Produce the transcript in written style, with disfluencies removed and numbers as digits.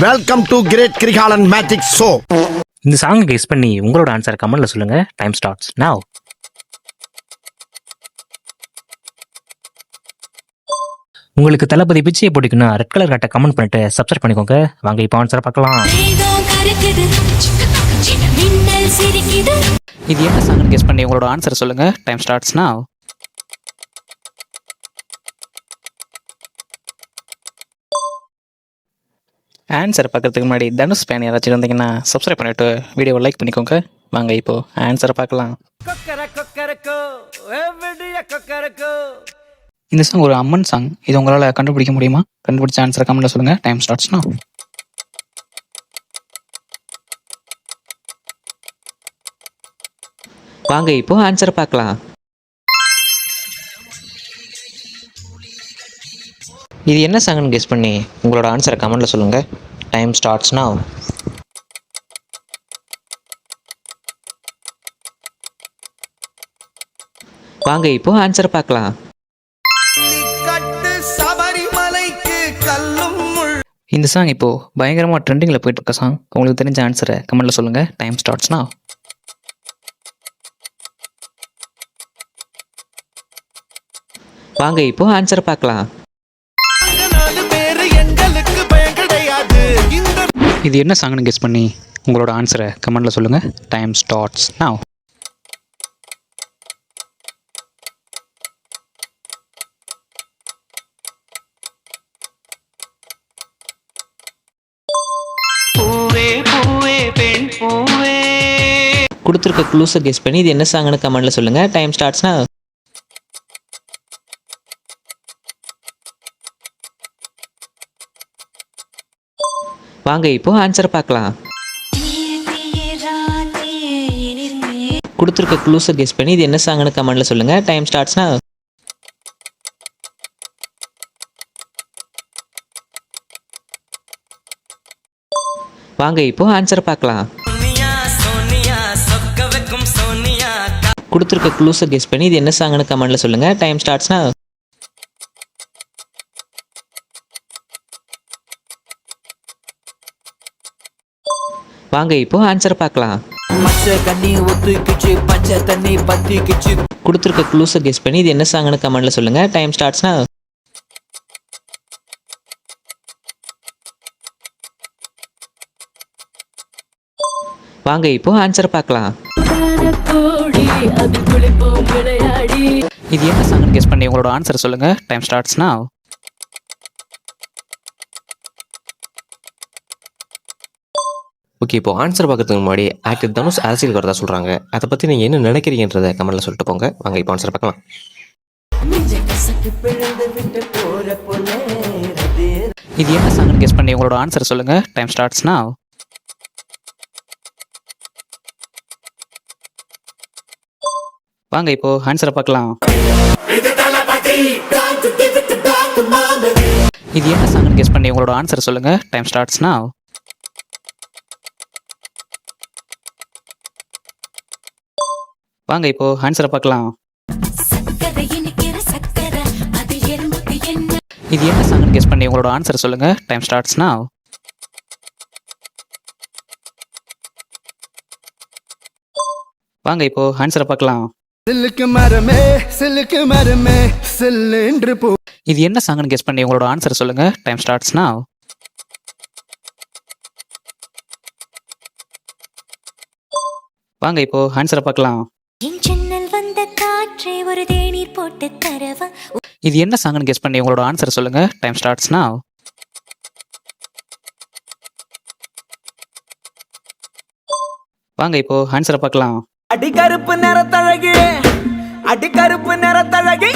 Welcome to great Kirikalan magic show. இந்த song guess பண்ணி உங்களோட ஆன்சர் கமெண்ட்ல சொல்லுங்க. டைம் ஸ்டார்ட்ஸ் நவ. உங்களுக்கு தளபதி பிச்சையை பிடிக்குன்னா ரெட் கலர் கட்ட கமெண்ட் பண்ணிட்டு சப்ஸ்கிரைப் பண்ணிக்கோங்க. வாங்க இப்போ ஆன்சரை பார்க்கலாம். இது என்ன சாங் கெஸ் பண்ணி உங்களோட ஆன்சர் சொல்லுங்க. டைம் ஸ்டார்ட்ஸ் நவ. ஆன்சர் பார்க்கறதுக்கு முன்னாடி தனுஷ் ஃபேன் யாராச்சும் இருந்தீங்கன்னா சப்ஸ்கிரைப் பண்ணிவிட்டு வீடியோவை லைக் பண்ணிக்கோங்க. வாங்க இப்போது ஆன்சரை பார்க்கலாம். இந்த சாங் ஒரு அம்மன் சாங். இது உங்களால் கண்டுபிடிக்க முடியுமா? கண்டுபிடிச்ச ஆன்சரை கமெண்ட்டில் சொல்லுங்கள். டைம் ஸ்டார்ட்ஸ்னா. வாங்க இப்போது ஆன்சரை பார்க்கலாம். இது என்ன சாங்னு கெஸ் பண்ணி உங்களோட ஆன்சரை கமெண்ட்டில் சொல்லுங்கள். டைம் ஸ்டார்ட்ஸ் நவ. வாங்க இப்போ ஆன்சரை பார்க்கலாம். இந்த சாங் இப்போ பயங்கரமாக ட்ரெண்டிங்கில் போயிட்டு இருக்க சாங். உங்களுக்கு தெரிஞ்ச ஆன்சரை கமெண்ட்டில் சொல்லுங்கள். டைம் ஸ்டார்ட்ஸ் நவ. வாங்க இப்போ ஆன்சரை பார்க்கலாம். இது என்ன சாங்னு கெஸ் பண்ணி உங்களோட ஆன்சரை கமெண்ட்டில் சொல்லுங்கள். டைம் ஸ்டார்ட்ஸ் நவ. கொடுத்துருக்க க்ளூஸை கெஸ் பண்ணி இது என்ன சாங்னு கமெண்ட்டில் சொல்லுங்கள். டைம் ஸ்டார்ட்ஸ் நவ. வாங்க இப்போ ஆன்சரை பார்க்கலாம். கொடுத்துருக்க க்ளூஸை கெஸ் பண்ணி இது என்ன சாங்னு கமெண்ட்ல சொல்லுங்க. டைம் ஸ்டார்ட்ஸ்னா. வாங்க இப்போ ஆன்சரை பார்க்கலாம். கொடுத்துருக்க க்ளூஸை கெஸ் பண்ணி இது என்ன சாங்னு கமெண்ட்ல சொல்லுங்க. டைம் ஸ்டார்ட்ஸ்னா. வாங்க இப்போ ஆன்சர் பார்க்கலாம். கொடுத்துருக்க க்ளூஸை கெஸ் பண்ணி இது என்ன சாங்னு கமெண்ட்ல சொல்லுங்க. டைம் ஸ்டார்ட்ஸ்னா. வாங்க இப்போ ஆன்சர் பார்க்கலாம். இது என்ன சாங்னு கெஸ் பண்ணி உங்களோட ஆன்சர் சொல்லுங்க. டைம் ஸ்டார்ட்ஸ்னா. ஓகே, இப்போ ஆன்சர் பார்க்கறதுக்கு முன்னாடி ஆக்டர் தனுஷ் அரசியல் வரதா சொல்கிறாங்க. அதை பற்றி நீங்கள் என்ன நினைக்கிறீங்கன்றதை கமெண்ட்டில் சொல்லிட்டு போங்க. வாங்க இப்போ ஆன்சர் பார்க்கலாம். இது என்ன சாங்னு கெஸ் பண்ணி உங்களோட ஆன்சர் சொல்லுங்க. டைம் ஸ்டார்ட்ஸ்னா. வாங்க இப்போ ஆன்சரை பார்க்கலாம். இது என்ன சாங்னு கெஸ் பண்ணி உங்களோட ஆன்சர் சொல்லுங்க. டைம் ஸ்டார்ட்ஸ்னா. வாங்க இப்போ ஆன்சரை பார்க்கலாம். இது என்ன சாங்னு கெஸ் பண்ணி உங்களோட ஆன்சர் சொல்லுங்க. டைம் ஸ்டார்ட்ஸ்னா. வாங்க இப்போ ஆன்சரை பார்க்கலாம். இது என்ன சாங்னு கெஸ் பண்ணி உங்களோட ஆன்சர் சொல்லுங்க. டைம் ஸ்டார்ட்ஸ்னா. வாங்க இப்போ ஆன்சரை பார்க்கலாம். இது என்ன சாங்னு கெஸ் பண்ணி உங்களோட ஆன்சர் சொல்லுங்க. டைம் ஸ்டார்ட்ஸ்னா. வாங்க இப்போ ஆன்சரை பார்க்கலாம். அடி கருப்பு நிறத்தழகி.